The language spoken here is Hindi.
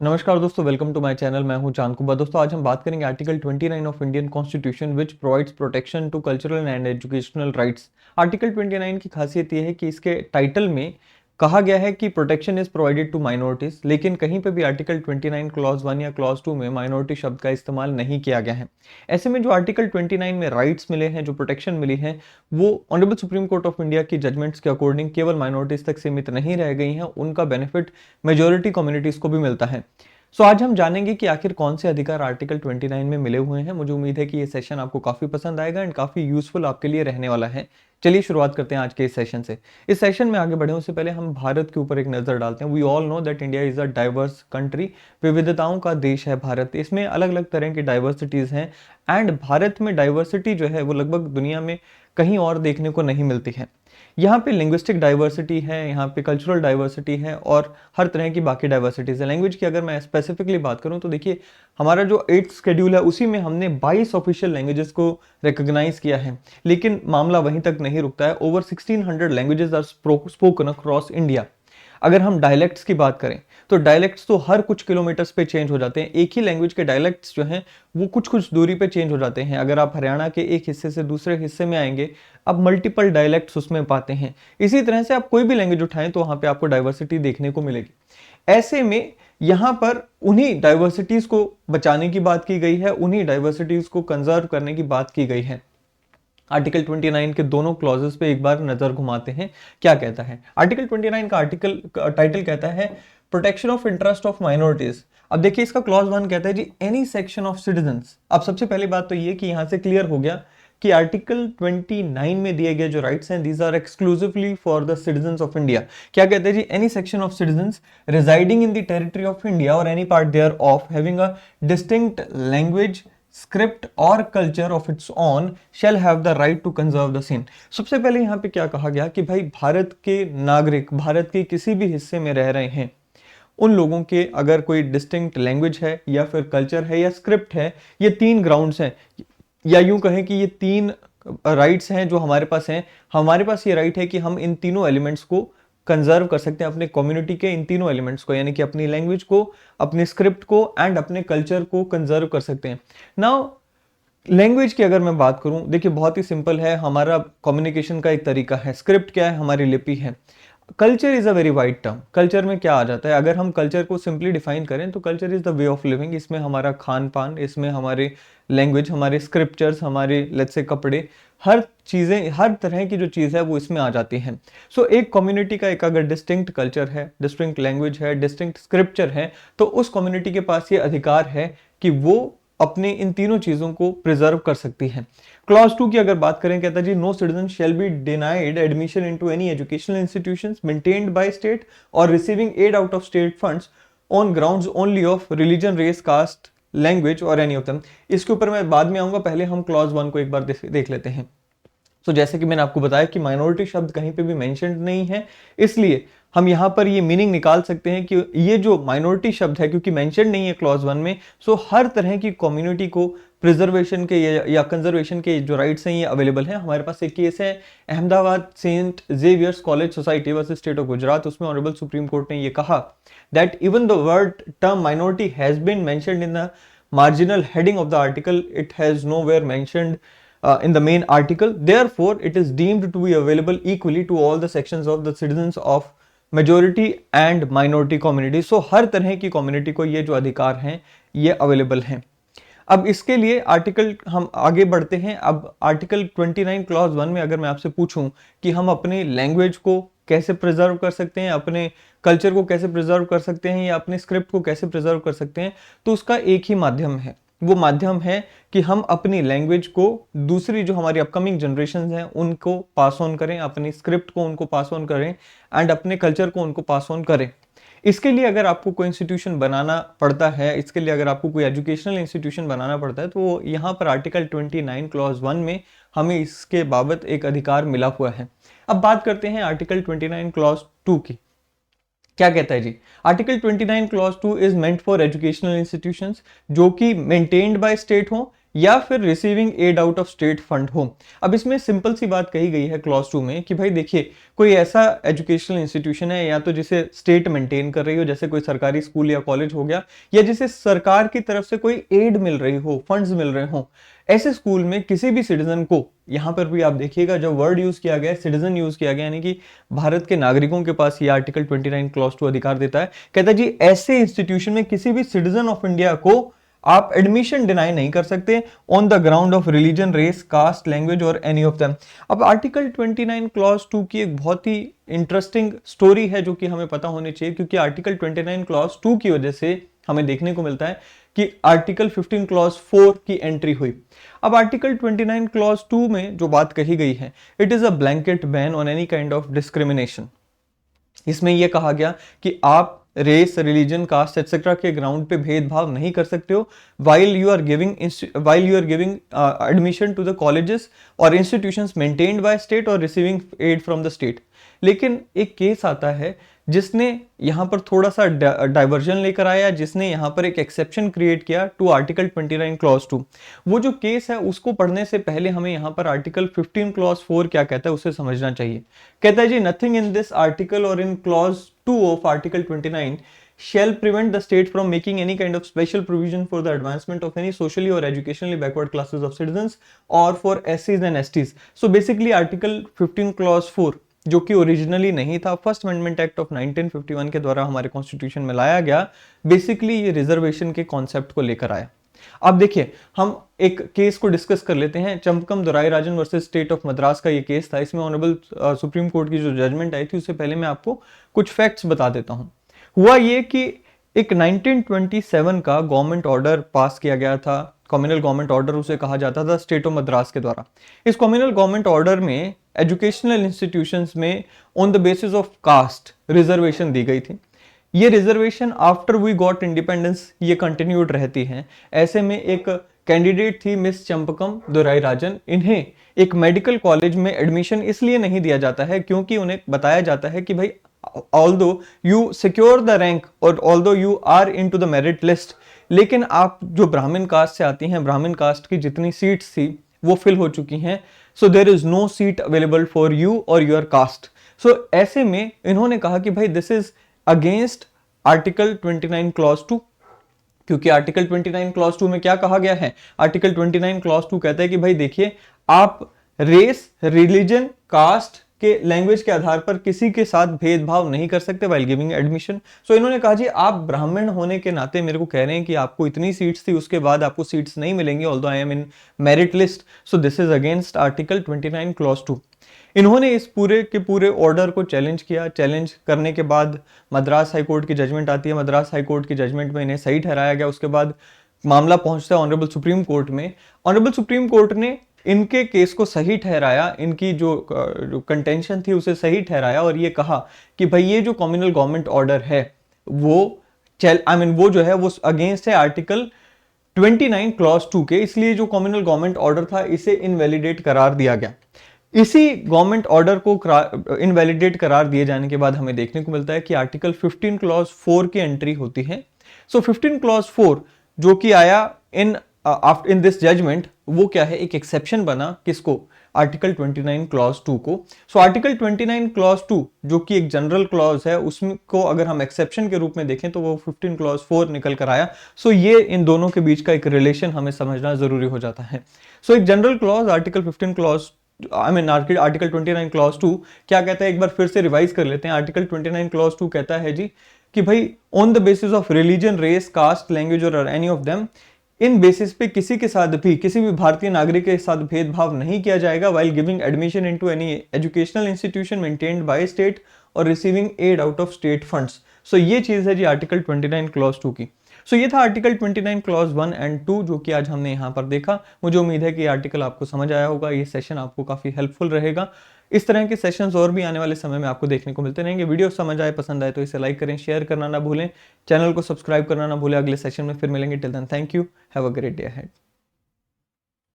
नमस्कार दोस्तों, वेलकम टू माय चैनल। मैं हूं चांद कुबा। दोस्तों, आज हम बात करेंगे article 29 of Indian constitution which provides protection to cultural and educational rights. Article 29 की खासियत यह है कि इसके टाइटल में कहा गया है कि protection is provided to minorities, लेकिन कहीं पे भी आर्टिकल 29 क्लॉज 1 या क्लॉज 2 में माइनॉरिटी शब्द का इस्तेमाल नहीं किया गया है। ऐसे में जो आर्टिकल 29 में राइट्स मिले हैं, जो प्रोटेक्शन मिली है, वो honourable supreme court of India की जजमेंट्स के अकॉर्डिंग केवल माइनॉरिटीज तक सीमित नहीं रह गई हैं, उनका बेनिफिट मेजोरिटी कम्युनिटीज को भी मिलता है। आज हम जानेंगे कि आखिर कौन से अधिकार आर्टिकल 29 में मिले हुए हैं। मुझे उम्मीद है कि ये सेशन आपको काफी पसंद आएगा एंड काफी यूजफुल आपके लिए रहने वाला है। चलिए शुरुआत करते हैं आज के इस सेशन से। इस सेशन में आगे बढ़े उससे पहले हम भारत के ऊपर एक नजर डालते हैं। We all know that India is a diverse country. विविधताओं का देश है भारत। इसमें अलग अलग तरह की डाइवर्सिटीज हैं एंड भारत में डाइवर्सिटी जो है वो लगभग दुनिया में कहीं और देखने को नहीं मिलती है। यहाँ पे लिंग्विस्टिक डाइवर्सिटी है, यहाँ पे कल्चरल डाइवर्सिटी है और हर तरह की बाकी डाइवर्सिटीज है। लैंग्वेज की अगर मैं स्पेसिफिकली बात करूँ तो देखिए, हमारा जो 8th शेड्यूल है उसी में हमने 22 ऑफिशियल लैंग्वेजेस को रिकॉग्नाइज किया है, लेकिन मामला वहीं तक नहीं रुकता है। Over 1600 languages are spoken across India. अगर हम डायलेक्ट्स की बात करें तो डायलेक्ट्स तो हर कुछ किलोमीटर्स पे चेंज हो जाते हैं। एक ही लैंग्वेज के डायलेक्ट्स जो हैं वो कुछ कुछ दूरी पे चेंज हो जाते हैं। अगर आप हरियाणा के एक हिस्से से दूसरे हिस्से में आएंगे, आप मल्टीपल डायलेक्ट्स उसमें पाते हैं। इसी तरह से आप कोई भी लैंग्वेज उठाएं तो वहां पे आपको डाइवर्सिटी देखने को मिलेगी। ऐसे में यहां पर उन्हीं डाइवर्सिटीज को बचाने की बात की गई है, उन्हीं डाइवर्सिटीज को कंजर्व करने की बात की गई है। आर्टिकल 29 के दोनों क्लॉजेस पे एक बार नजर घुमाते हैं। क्या कहता है आर्टिकल 29 का आर्टिकल टाइटल कहता है protection of interest of minorities. अब देखिए, इसका क्लॉज 1 कहता है जी एनी सेक्शन ऑफ सिटीजंस। अब सबसे पहली बात तो ये कि यहां से क्लियर हो गया कि आर्टिकल 29 में दिए गए जो राइट्स हैं these are exclusively for the citizens of India. क्या कहते हैं जी, any section of citizens residing in the territory of India और any part thereof having a distinct language, script और culture of its own shall have the right to conserve the same. सबसे पहले यहाँ पे क्या कहा गया कि भाई भारत के नागरिक भारत के किसी भी हिस्से में रह रहे हैं, उन लोगों के अगर कोई डिस्टिंक्ट लैंग्वेज है या फिर कल्चर है या स्क्रिप्ट है, ये 3 ग्राउंड्स हैं, या यूं कहें कि ये 3 राइट्स हैं जो हमारे पास हैं। हमारे पास ये राइट है कि हम इन तीनों एलिमेंट्स को कंजर्व कर सकते हैं, अपने कम्युनिटी के इन तीनों एलिमेंट्स को, यानी कि अपनी लैंग्वेज को, अपने स्क्रिप्ट को एंड अपने कल्चर को कंजर्व कर सकते हैं। नाउ लैंग्वेज की अगर मैं बात करूं, देखिए बहुत ही सिंपल है। हमारा कम्युनिकेशन का एक तरीका है। स्क्रिप्ट क्या है? हमारी लिपि है। Culture is a very wide term. Culture में क्या आ जाता है? अगर हम कल्चर को सिंपली डिफाइन करें तो culture is the way of living. इसमें हमारा खान पान, इसमें हमारे लैंग्वेज, हमारे स्क्रिप्चर्स, हमारे लेट्स से कपड़े, हर चीजें, हर तरह की जो चीज है वो इसमें आ जाती है। एक कम्युनिटी का एक अगर डिस्टिंक्ट कल्चर है, डिस्टिंक्ट लैंग्वेज है, डिस्टिंक्ट स्क्रिप्चर है, तो उस कम्युनिटी के पास ये अधिकार है कि वो अपने इन तीनों चीजों को प्रिजर्व कर सकती है। क्लॉज 2 की अगर बात करें, कहता है जी no citizen shall be denied admission into any educational institutions maintained by state और receiving aid out of state funds on grounds only of religion, race, caste, language और एनी ऑफ देम। इसके ऊपर मैं बाद में आऊंगा, पहले हम क्लॉज 1 को एक बार देख लेते हैं। जैसे कि मैंने आपको बताया कि माइनॉरिटी शब्द कहीं पे भी मेंशन्ड नहीं है, इसलिए हम यहां पर ये मीनिंग निकाल सकते हैं कि ये जो माइनॉरिटी शब्द है, क्योंकि मेंशन नहीं है क्लॉज 1 में, हर तरह की कम्युनिटी को प्रिजर्वेशन के या कंजर्वेशन के जो राइट्स हैं ये अवेलेबल हैं। हमारे पास एक केस है Ahmedabad Saint Xavier's college society versus state of Gujarat. उसमें ऑनरेबल सुप्रीम कोर्ट ने ये कहा that even the word term minority has been mentioned in the marginal heading of the article, it has nowhere mentioned in the main article. Therefore, it is deemed to be available equally to all the sections of the citizens of majority and minority community. So हर तरह की community को ये जो अधिकार हैं ये available हैं। अब इसके लिए आर्टिकल हम आगे बढ़ते हैं। अब आर्टिकल 29 क्लॉज 1 में अगर मैं आपसे पूछूं कि हम अपनी लैंग्वेज को कैसे प्रिजर्व कर सकते हैं, अपने कल्चर को कैसे प्रिजर्व कर सकते हैं या अपने स्क्रिप्ट को कैसे प्रिजर्व कर सकते हैं, तो उसका एक ही माध्यम है। वो माध्यम है कि हम अपनी लैंग्वेज को दूसरी जो हमारी अपकमिंग जनरेशन हैं उनको पास ऑन करें, अपनी स्क्रिप्ट को उनको पास ऑन करें एंड अपने कल्चर को उनको पास ऑन करें। इसके लिए अगर आपको कोई इंस्टीट्यूशन बनाना पड़ता है, इसके लिए अगर आपको कोई एजुकेशनल इंस्टीट्यूशन बनाना पड़ता है, तो यहाँ पर आर्टिकल 29 क्लॉज 1 में हमें इसके बाबत एक अधिकार मिला हुआ है। अब बात करते हैं आर्टिकल 29 क्लॉज 2 की। क्या कहता है जी? Article 29 clause 2 is meant for educational institutions जो कि मेंटेन्ड बाय स्टेट हो या फिर receiving aid out of state fund हो। अब इसमें सिंपल सी बात कही गई है क्लॉज 2 में कि भाई देखिए, कोई ऐसा एजुकेशनल इंस्टीट्यूशन है या तो जिसे स्टेट मेंटेन कर रही हो, जैसे कोई सरकारी स्कूल या कॉलेज हो गया, या जिसे सरकार की तरफ से कोई एड मिल रही हो, फंड्स मिल रहे हो, ऐसे स्कूल में किसी भी सिटीजन को, यहां पर भी आप देखिएगा जो वर्ड यूज किया गया है सिटीजन यूज किया गया, यानी कि भारत के नागरिकों के पास ये आर्टिकल 29 क्लॉज 2 अधिकार देता है। कहता है जी ऐसे इंस्टीट्यूशन में किसी भी सिटीजन ऑफ इंडिया को आप एडमिशन डिनाई नहीं कर सकते on the ground of religion, race, caste, language और एनी ऑफ देम। अब आर्टिकल 29 क्लॉज 2 की एक बहुत ही इंटरेस्टिंग स्टोरी है जो कि हमें पता होनी चाहिए, क्योंकि आर्टिकल 29 क्लॉज 2 की वजह से हमें देखने को मिलता है कि आर्टिकल 15 क्लॉज 4 की एंट्री हुई। अब आर्टिकल 29 क्लॉज 2 में जो बात कही गई है, it is a blanket ban on any kind of discrimination. इसमें यह कहा गया कि आप रेस, रिलीजन, कास्ट एक्सेट्रा के ग्राउंड पे भेदभाव नहीं कर सकते हो while you are giving admission to the colleges और institutions maintained by state और receiving aid from the state। लेकिन एक केस आता है जिसने यहां पर थोड़ा सा डाइवर्जन लेकर आया, जिसने यहां पर एक एक्सेप्शन क्रिएट किया टू आर्टिकल 29 क्लॉज 2। वो जो केस है उसको पढ़ने से पहले हमें यहां पर आर्टिकल 15 क्लॉज 4 क्या कहता है उसे समझना चाहिए। कहता है जी नथिंग इन दिस आर्टिकल और in clause 2 of article 29 shall prevent the state from making any kind of special provision for the advancement of any socially or educationally backward classes of citizens or for SCs and STs। So basically article 15 clause 4 जो कि ओरिजिनली नहीं था, फर्स्ट अमेंडमेंट एक्ट ऑफ 1951 के द्वारा हमारे कॉन्स्टिट्यूशन में लाया गया, बेसिकली ये रिजर्वेशन के कॉन्सेप्ट को लेकर आया। अब देखिए हम एक केस को डिस्कस कर लेते हैं, Champakam Dorairajan versus state of Madras का ये केस था। इसमें ऑनरेबल सुप्रीम कोर्ट की जो जजमेंट आई थी उससे पहले मैं आपको कुछ फैक्ट्स बता देता हूं। हुआ ये कि एक 1927 का गवर्नमेंट ऑर्डर पास किया गया था, कम्युनल गवर्नमेंट ऑर्डर उसे कहा जाता था, स्टेट ऑफ मद्रास के द्वारा। इस कम्युनल गवर्नमेंट ऑर्डर में एजुकेशनल इंस्टीट्यूशंस में on the basis of caste reservation दी गई थी। ये reservation after we got independence ये कंटिन्यूड रहती हैं। ऐसे में एक कैंडिडेट थी मिस चंपकम दोराईराजन, इन्हें एक मेडिकल कॉलेज में एडमिशन इसलिए नहीं दिया जाता है क्योंकि उन्हें बताया जाता है कि भाई although you secure the rank और although you are into the merit list, लेकिन आप जो ब्राह्मण कास्ट से आती हैं, ब्राह्मण कास्ट की जितनी सीट्स थी वो फिल हो चुकी हैं, so there is no seat available for you or your caste। so ऐसे में इन्होंने कहा कि भाई this is against article 29 clause 2, क्योंकि आर्टिकल 29 क्लॉज 2 में क्या कहा गया है, आर्टिकल 29 क्लॉज 2 कहता है कि भाई देखिए आप रेस, रिलीजन, कास्ट के, लैंग्वेज के आधार पर किसी के साथ भेदभाव नहीं कर सकते व्हाइल गिविंग एडमिशन। सो इन्होंने कहा जी आप ब्राह्मण होने के नाते मेरे को कह रहे हैं कि आपको इतनी सीट्स थी, उसके बाद आपको सीट्स नहीं मिलेंगी although I am in merit list, so this is against article 29 clause 2। इन्होंने इस पूरे के पूरे ऑर्डर को चैलेंज किया। चैलेंज करने के बाद मद्रास हाई कोर्ट की जजमेंट आती है। मद्रास हाई कोर्ट की जजमेंट में इन्हें सही ठहराया गया। उसके बाद मामला पहुंचता है ऑनरेबल सुप्रीम कोर्ट में। ऑनरेबल सुप्रीम कोर्ट ने इनके केस को सही ठहराया, इनकी जो कंटेंशन थी उसे सही ठहराया और ये कहा कि भाई ये जो कम्युनल गवर्नमेंट ऑर्डर है वो वो जो है वो अगेंस्ट है आर्टिकल 29 क्लॉज 2 के, इसलिए जो कम्युनल गवर्नमेंट ऑर्डर था इसे इनवैलिडेट करार दिया गया। इसी गवर्नमेंट ऑर्डर को इनवैलिडेट करार दिए जाने के बाद हमें देखने को मिलता है कि आर्टिकल 15 क्लॉज 4 की एंट्री होती है। सो 15 क्लॉज 4 जो कि आया इन दिस जजमेंट, वो क्या है, एक एक्सेप्शन बना किसको, आर्टिकल 29 क्लॉज 2 को। सो आर्टिकल 29 क्लॉज 2 जो कि एक जनरल क्लॉज है, उसको अगर हम एक्सेप्शन के रूप में देखें तो वो 15 क्लॉज 4 निकल कर आया। सो ये इन दोनों के बीच का एक रिलेशन हमें समझना जरूरी हो जाता है। सो एक general clause article 15 clause article 29 clause 2 क्या कहता है, एक बार फिर से रिवाइज कर लेते हैं। आर्टिकल 29 क्लॉज 2 कहता है जी कि भाई on the basis of religion, race, caste, language और एनी ऑफ देम, इन बेसिस पे किसी के साथ भी, किसी भी भारतीय नागरिक के साथ भेदभाव नहीं किया जाएगा while giving admission into any educational institution maintained by state और receiving aid out of state funds. So ये चीज है जी आर्टिकल 29 क्लॉज 2 की। सो ये था आर्टिकल 29 क्लॉज 1 एंड 2 जो कि आज हमने यहाँ पर देखा। मुझे उम्मीद है कि आर्टिकल आपको समझ आया होगा, ये सेशन आपको काफी हेल्पफुल रहेगा। इस तरह के सेशंस और भी आने वाले समय में आपको देखने को मिलते रहेंगे। वीडियो समझ आए, पसंद आए तो इसे लाइक करें, शेयर करना ना भूलें, चैनल को सब्सक्राइब करना ना भूलें। अगले सेशन में फिर मिलेंगे। Till then thank you, have a great day ahead.